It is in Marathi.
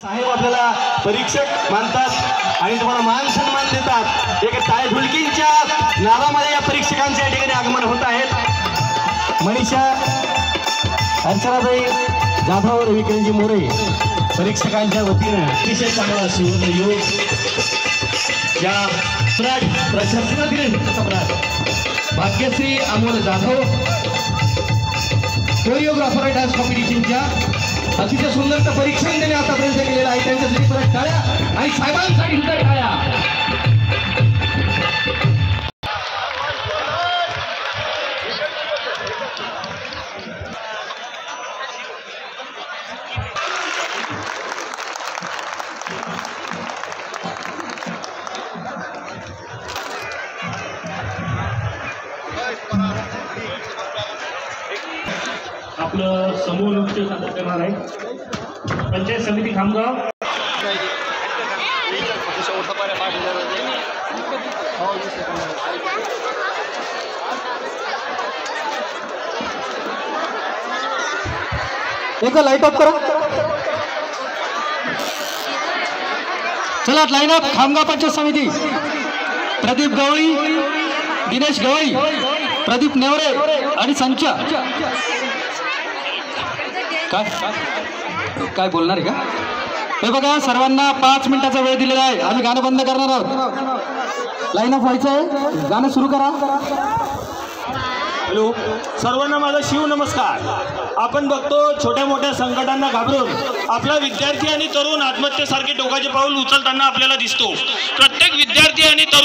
साहेब आपल्याला परीक्षक मानतात आणि तुम्हाला मान सन्मान देतात। एक टाळ ढोलकींच्या नादामध्ये या परीक्षकांचे या ठिकाणी आगमन होत आहेत। मनीषा अर्चनाताई जाधव रविकिरणजी मोरे परीक्षकांच्या वतीनं अतिशय चांगला सुवर्ण योग या सम्राट प्रशासनातील सम्राट भाग्यश्री अमोल जाधव कोरिओग्राफर डान्स कॉम्पिटिशनच्या अतिशय सुंदर परीक्षण त्यांनी आतापर्यंत केलेलं आहे। त्यांच्यासाठी परत टाळ्या आणि साहेबांसाठी सुद्धा टाळ्या। आपलं समूह नृत्य सादर करणार आहे पंचायत समिती खामगाव। एक लाइट ऑफ करा। चला लाइन अप खामगाव पंचायत समिती प्रदीप गवळी दिनेश गवळी प्रदीप नेवरे आणि संचा काय बोलणार आहे का? हे बघा सर्वांना 5 मिनिटाचा वेळ दिलेला आहे। आम्ही गाणं बंद करणार आहोत। लाईन अप व्हायचं आहे, गाणं सुरू करा। हॅलो सर्वांना माझा शिव नमस्कार। आपण बघतो छोट्या मोठ्या संकटांना घाबरून आपला विद्यार्थी आणि तरुण आत्महत्येसारखे टोकाचे पाऊल उचलताना आपल्याला दिसतो। प्रत्येक विद्यार्थी आणि तरुण